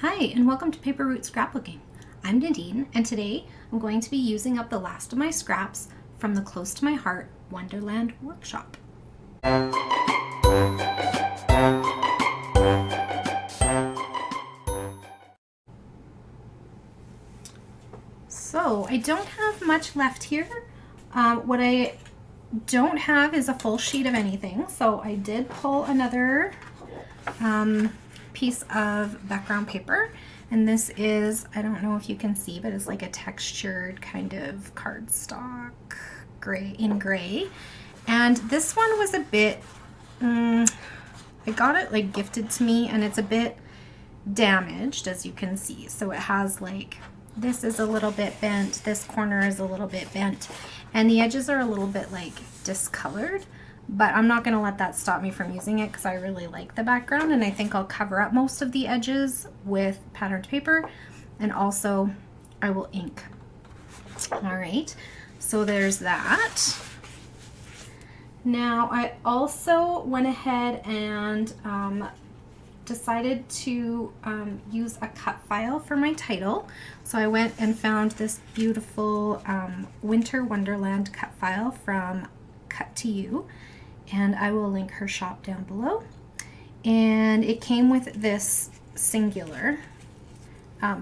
Hi, and welcome to Paper Route Scrapbooking. I'm Nadine, and today I'm going to be using up the last of my scraps from the Close to My Heart Wonderland workshop. So I don't have much left here. What I don't have is a full sheet of anything, so I did pull another piece of background paper, and this is, I don't know if you can see, but it's like a textured kind of cardstock gray, and this one was a bit I got it like gifted to me, and it's a bit damaged, as you can see. So it has like, this is a little bit bent, this corner is a little bit bent, and the edges are a little bit like discolored. But I'm not going to let that stop me from using it because I really like the background, and I think I'll cover up most of the edges with patterned paper, and also I will ink. All right, so there's that. Now I also went ahead and decided to use a cut file for my title. So I went and found this beautiful Winter Wonderland cut file from Cut to You, and I will link her shop down below. And it came with this singular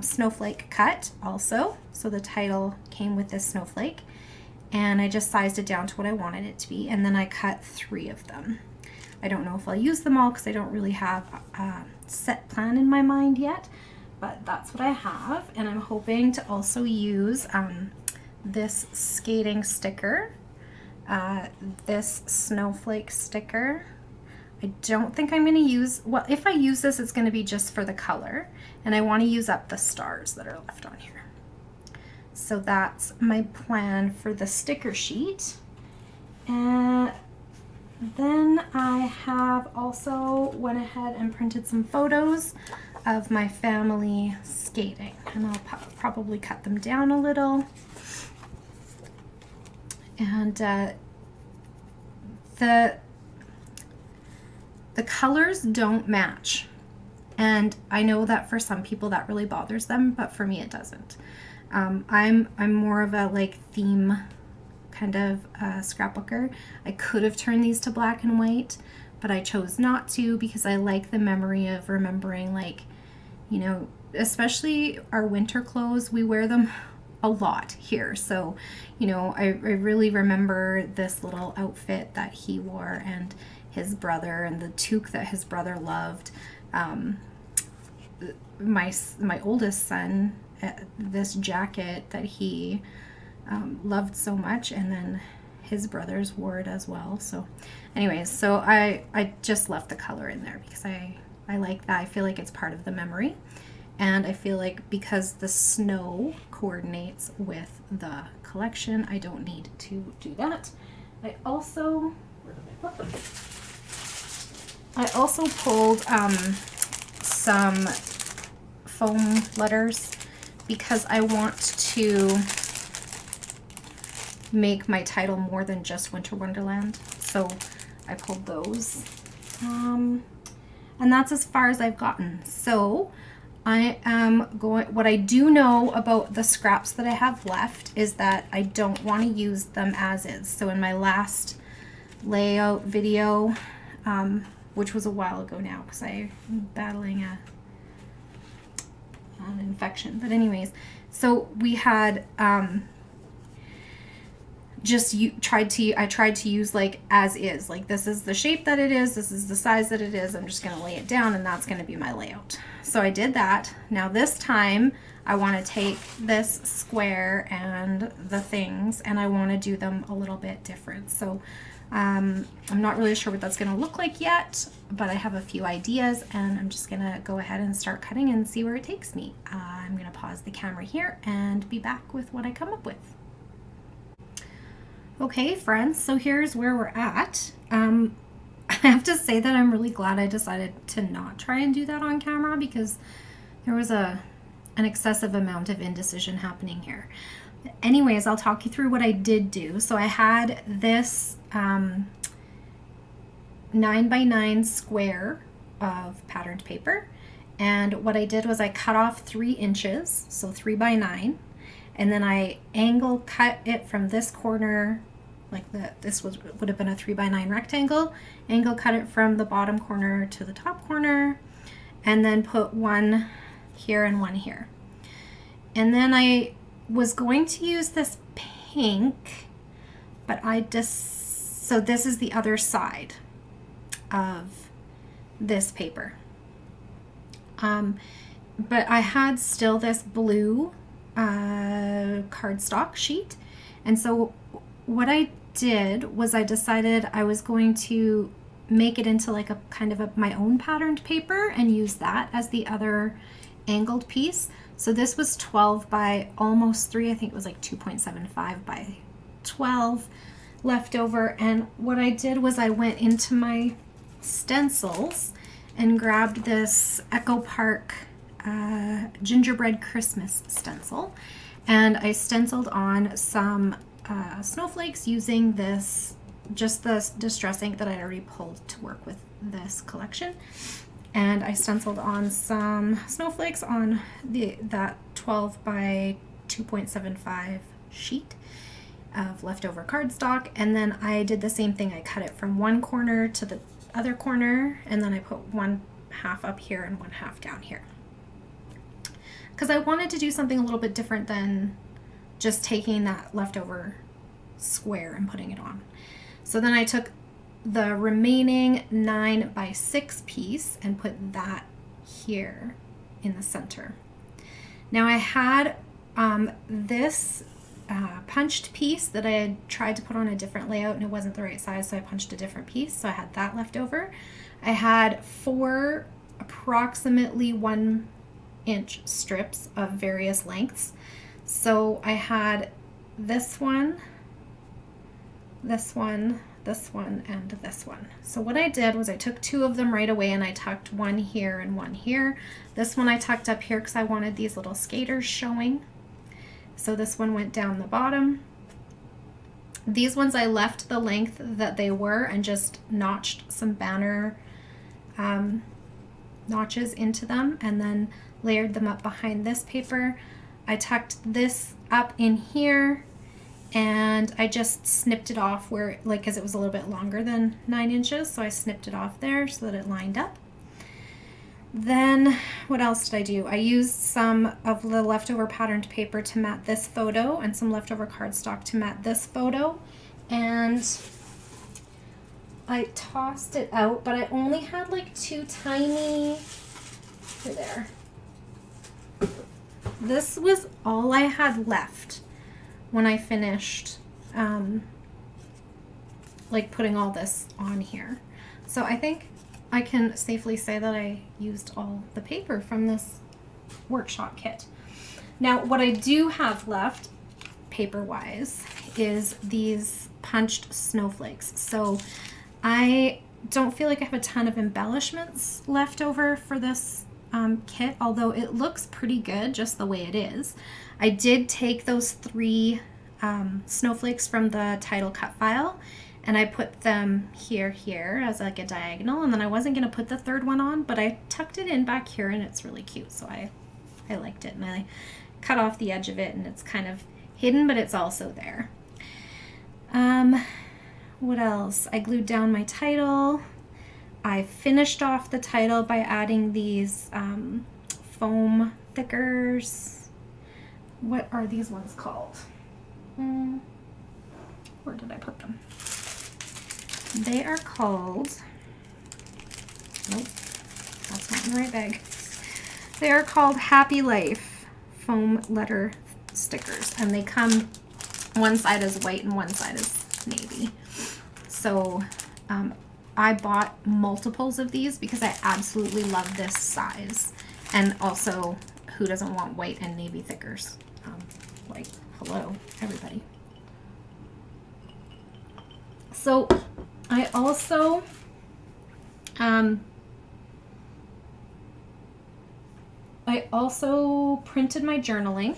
snowflake cut also, so the title came with this snowflake, and I just sized it down to what I wanted it to be, and then I cut 3 of them. I don't know if I'll use them all because I don't really have a set plan in my mind yet, but that's what I have. And I'm hoping to also use this skating sticker, this snowflake sticker. I don't think I'm going to use, well, if I use this, it's going to be just for the color, and I want to use up the stars that are left on here. So that's my plan for the sticker sheet. And then I have also went ahead and printed some photos of my family skating, and I'll probably cut them down a little. And the colors don't match, and I know that for some people that really bothers them, but for me it doesn't. I'm more of a like theme kind of scrapbooker. I could have turned these to black and white, but I chose not to because I like the memory of remembering, like, you know, especially our winter clothes, we wear them a lot here. So, you know, I really remember this little outfit that he wore, and his brother, and the toque that his brother loved. My oldest son, this jacket that he loved so much, and then his brothers wore it as well. So anyways, so I just left the color in there because I like that. I feel like it's part of the memory, and I feel like because the snow coordinates with the collection, I don't need to do that. I also pulled some foam letters because I want to make my title more than just Winter Wonderland. So I pulled those. And that's as far as I've gotten. So I am going, what I do know about the scraps that I have left is that I don't want to use them as is. So in my last layout video, which was a while ago now because I'm battling an infection, but anyways, so we had I tried to use like as is, like this is the shape that it is, this is the size that it is, I'm just going to lay it down, and that's going to be my layout. So I did that. Now this time I want to take this square and the things, and I want to do them a little bit different. So I'm not really sure what that's going to look like yet, but I have a few ideas, and I'm just going to go ahead and start cutting and see where it takes me. I'm going to pause the camera here and be back with what I come up with. Okay, friends, so here's where we're at. I have to say that I'm really glad I decided to not try and do that on camera, because there was an excessive amount of indecision happening here. Anyways, I'll talk you through what I did do. So I had this 9x9 square of patterned paper, And what I did was I cut off 3 inches, so 3 by 9, and then I angle cut it from this corner, like this would have been a 3 by 9 rectangle, angle cut it from the bottom corner to the top corner, and then put one here and one here. And then I was going to use this pink, but so this is the other side of this paper. But I had still this blue cardstock sheet, and so what I did was I decided I was going to make it into like a kind of my own patterned paper and use that as the other angled piece. So this was 12 by almost 3, I think it was like 2.75 by 12 left over. And what I did was I went into my stencils and grabbed this Echo Park gingerbread Christmas stencil, and I stenciled on some snowflakes using this, just the distress ink that I already pulled to work with this collection. And I stenciled on some snowflakes on that 12 by 2.75 sheet of leftover cardstock, and then I did the same thing. I cut it from one corner to the other corner, and then I put one half up here and one half down here, because I wanted to do something a little bit different than just taking that leftover square and putting it on. So then I took the remaining 9 by 6 piece and put that here in the center. Now I had this punched piece that I had tried to put on a different layout and it wasn't the right size, so I punched a different piece, so I had that left over. I had 4 approximately 1 inch strips of various lengths. So I had this one, this one, this one, and this one. So what I did was I took 2 of them right away and I tucked one here and one here. This one I tucked up here because I wanted these little skaters showing. So this one went down the bottom. These ones I left the length that they were and just notched some banner notches into them and then layered them up behind this paper. I tucked this up in here and I just snipped it off where, like, because it was a little bit longer than 9 inches, so I snipped it off there so that it lined up. Then what else did I do? I used some of the leftover patterned paper to mat this photo and some leftover cardstock to mat this photo, and I tossed it out, but I only had like 2 tiny, here, there. This was all I had left when I finished like putting all this on here. So I think I can safely say that I used all the paper from this workshop kit. Now what I do have left paper-wise is these punched snowflakes. So I don't feel like I have a ton of embellishments left over for this kit, although it looks pretty good just the way it is. I did take those 3 snowflakes from the title cut file and I put them here as like a diagonal, and then I wasn't going to put the 3rd one on, but I tucked it in back here and it's really cute, so I liked it, and I cut off the edge of it and it's kind of hidden, but it's also there. What else? I glued down my title. I finished off the title by adding these foam thickers. What are these ones called? Where did I put them? They are called, nope, that's not in the right bag. They are called Happy Life foam letter stickers, and they come, one side is white and one side is navy. So I bought multiples of these because I absolutely love this size, and also who doesn't want white and navy thickers? Like, hello everybody. So I also printed my journaling,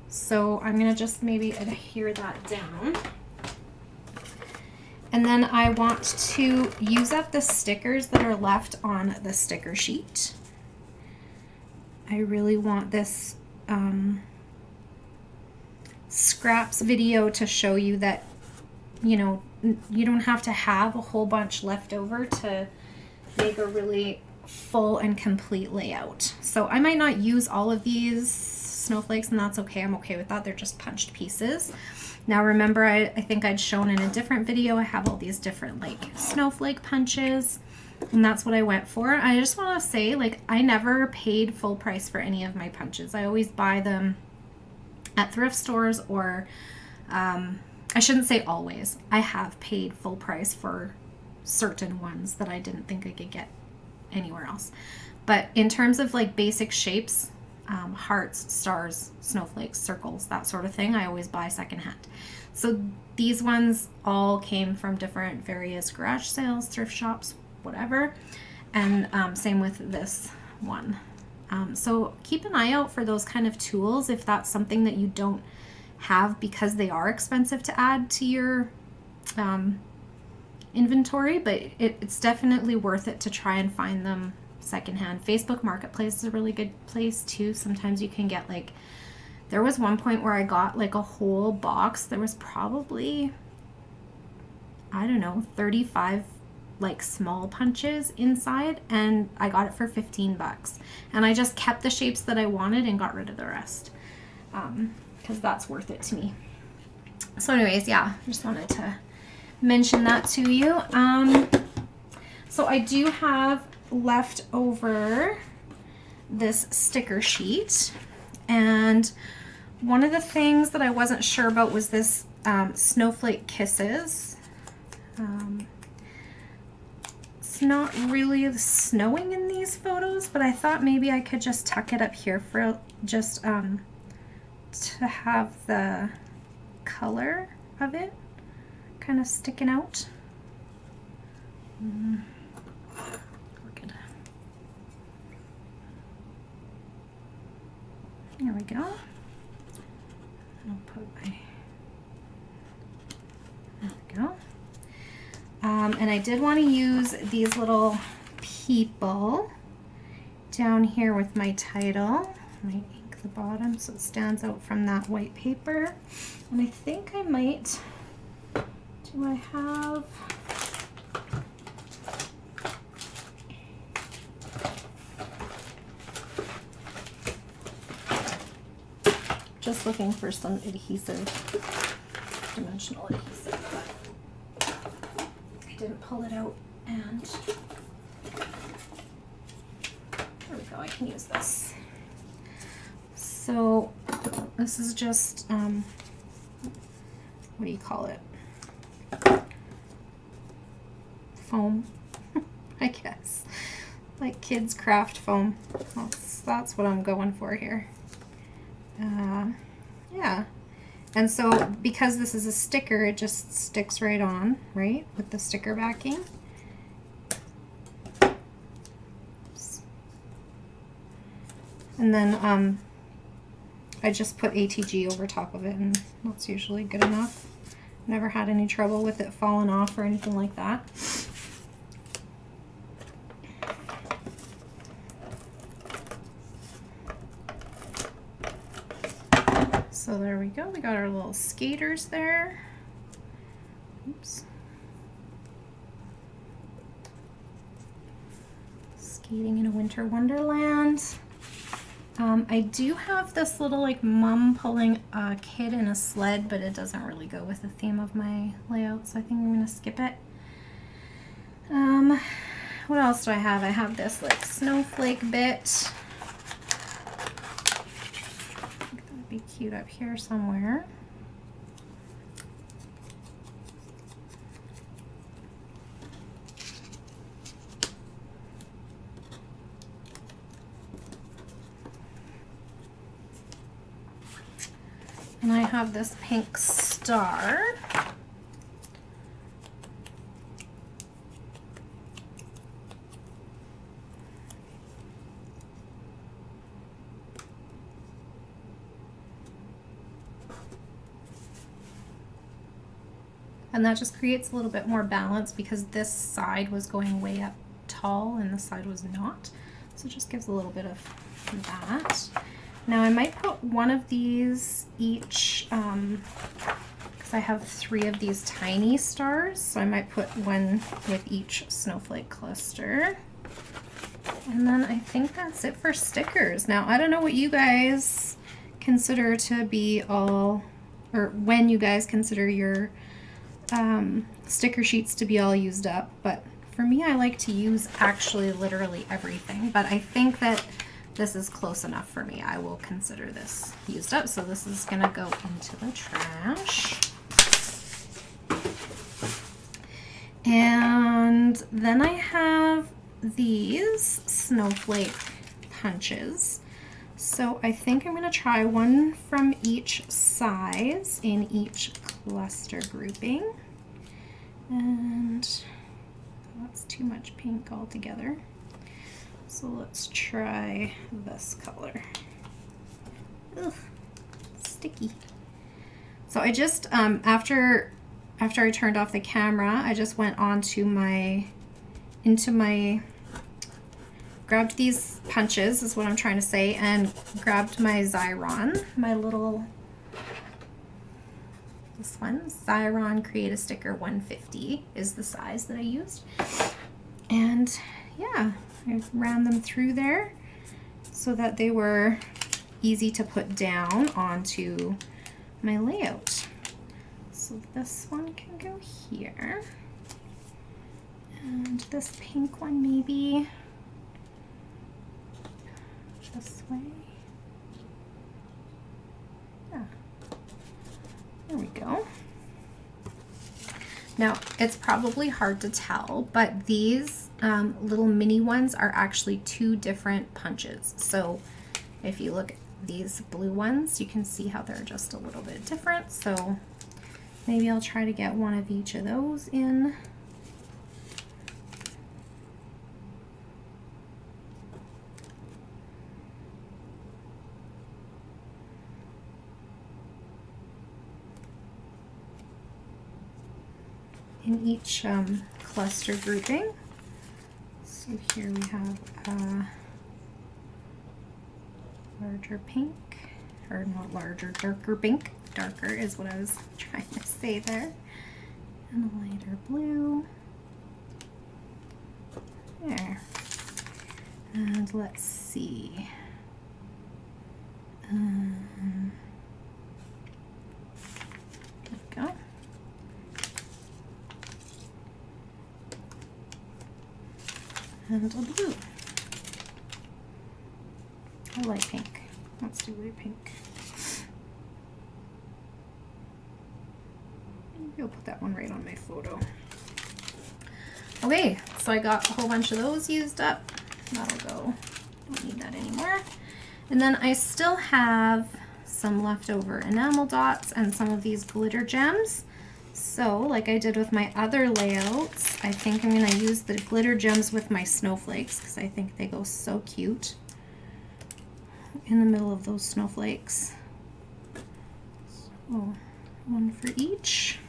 so I'm gonna just maybe adhere that down. And then I want to use up the stickers that are left on the sticker sheet. I really want this scraps video to show you that, you know, you don't have to have a whole bunch left over to make a really full and complete layout. So I might not use all of these snowflakes, and that's okay. I'm okay with that. They're just punched pieces. Now remember, I think I'd shown in a different video, I have all these different like snowflake punches, and that's what I went for. I just want to say, like, I never paid full price for any of my punches. I always buy them at thrift stores, or I shouldn't say always. I have paid full price for certain ones that I didn't think I could get anywhere else. But in terms of like basic shapes, hearts, stars, snowflakes, circles, that sort of thing, I always buy secondhand. So these ones all came from different various garage sales, thrift shops, whatever. And same with this one. So keep an eye out for those kind of tools if that's something that you don't have, because they are expensive to add to your inventory, but it's definitely worth it to try and find them secondhand. Facebook Marketplace is a really good place too. Sometimes you can get, like, there was one point where I got like a whole box. There was probably, I don't know, 35 like small punches inside, and I got it for 15 bucks. And I just kept the shapes that I wanted and got rid of the rest, because that's worth it to me. So anyways, yeah, just wanted to mention that to you. So I do have left over this sticker sheet, and one of the things that I wasn't sure about was this snowflake kisses. It's not really snowing in these photos, but I thought maybe I could just tuck it up here for just to have the color of it kind of sticking out. There we go. I'll put my, there we go. And I did want to use these little people down here with my title. I might ink the bottom so it stands out from that white paper. And I think I might, do I have, just looking for some adhesive, dimensional adhesive, but I didn't pull it out, and there we go, I can use this. So this is just, what do you call it? Foam, I guess. Like kids craft foam. That's what I'm going for here. Yeah, and so because this is a sticker, it just sticks right on, right, with the sticker backing. Oops. And then I just put ATG over top of it, and that's usually good enough. Never had any trouble with it falling off or anything like that. So there we go, we got our little skaters there. Oops. Skating in a winter wonderland. I do have this little like mom pulling a kid in a sled, but it doesn't really go with the theme of my layout, so I think I'm gonna skip it. What else do I have? I have this like snowflake bit. Be cute up here somewhere. And I have this pink star. And that just creates a little bit more balance because this side was going way up tall and this side was not. So it just gives a little bit of that. Now I might put one of these each, because I have 3 of these tiny stars, so I might put one with each snowflake cluster. And then I think that's it for stickers. Now I don't know what you guys consider to be all, or when you guys consider your sticker sheets to be all used up, but for me I like to use actually literally everything, but I think that this is close enough for me. I will consider this used up, so this is gonna go into the trash. And then I have these snowflake punches. So I think I'm gonna try one from each size in each cluster grouping. And that's too much pink altogether. So let's try this color. Ugh, sticky. So I just, after I turned off the camera, I just went on to grabbed these punches, is what I'm trying to say, and grabbed my Xyron, my little, this one, Xyron Create a Sticker 150 is the size that I used. And yeah, I ran them through there so that they were easy to put down onto my layout. So this one can go here, and this pink one maybe this way. Yeah, there we go. Now, it's probably hard to tell, but these little mini ones are actually 2 different punches. So if you look at these blue ones, you can see how they're just a little bit different. So maybe I'll try to get one of each of those in. In each cluster grouping. So here we have a larger pink, or not larger, darker pink. Darker is what I was trying to say there. And a lighter blue. There. And let's see. There we go. And a blue. I like pink. Let's do light pink. Maybe I'll put that one right on my photo. Okay, so I got a whole bunch of those used up. That'll go. Don't need that anymore. And then I still have some leftover enamel dots and some of these glitter gems. So, like I did with my other layouts, I think I'm going to use the glitter gems with my snowflakes because I think they go so cute in the middle of those snowflakes. So, one for each.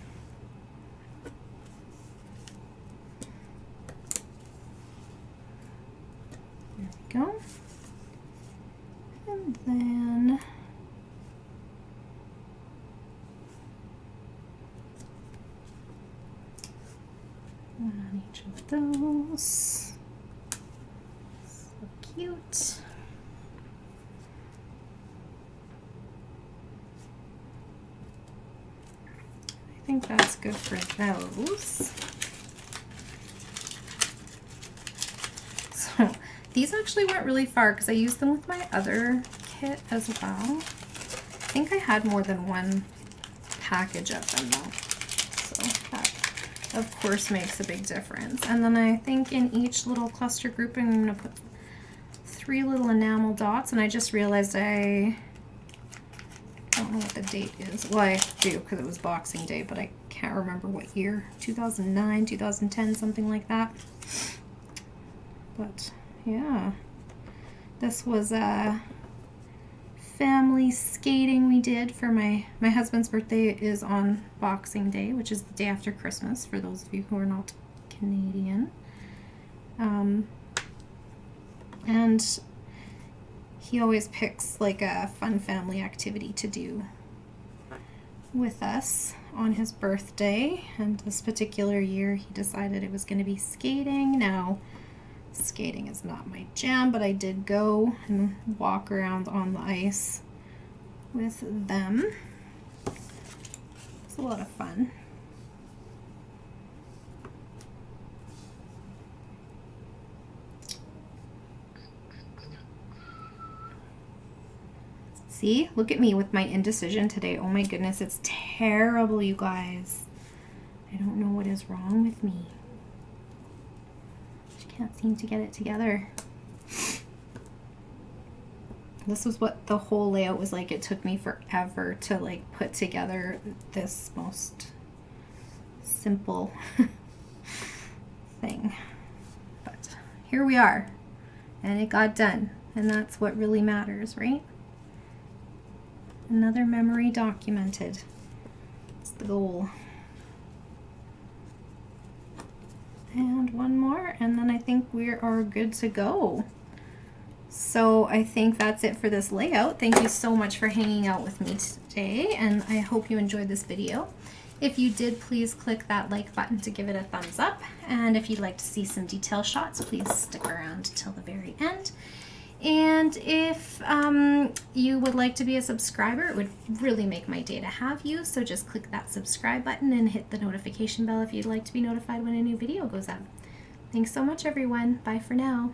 There we go. And then one on each of those. So cute. I think that's good for those. So these actually went really far because I used them with my other kit as well. I think I had more than one package of them though. So that of course makes a big difference. And then I think in each little cluster grouping I'm going to put 3 little enamel dots, and I just realized I don't know what the date is. Well, I do because it was Boxing Day, but I can't remember what year. 2009, 2010, something like that. But yeah, this was a family skating we did for my husband's birthday is on Boxing Day, which is the day after Christmas for those of you who are not Canadian. And he always picks like a fun family activity to do with us on his birthday, and this particular year he decided it was going to be skating. Now, skating is not my jam, but I did go and walk around on the ice with them. It's a lot of fun. See, look at me with my indecision today. Oh my goodness, it's terrible, you guys. I don't know what is wrong with me. I can't seem to get it together. This was what the whole layout was like. It took me forever to like put together this most simple thing. But here we are, and it got done, and that's what really matters, right? Another memory documented. It's the goal. And one more, and then I think we are good to go. So I think that's it for this layout. Thank you so much for hanging out with me today, and I hope you enjoyed this video. If you did, please click that like button to give it a thumbs up. And if you'd like to see some detail shots, please stick around till the very end. And if you would like to be a subscriber, it would really make my day to have you. So just click that subscribe button and hit the notification bell if you'd like to be notified when a new video goes up. Thanks so much, everyone. Bye for now.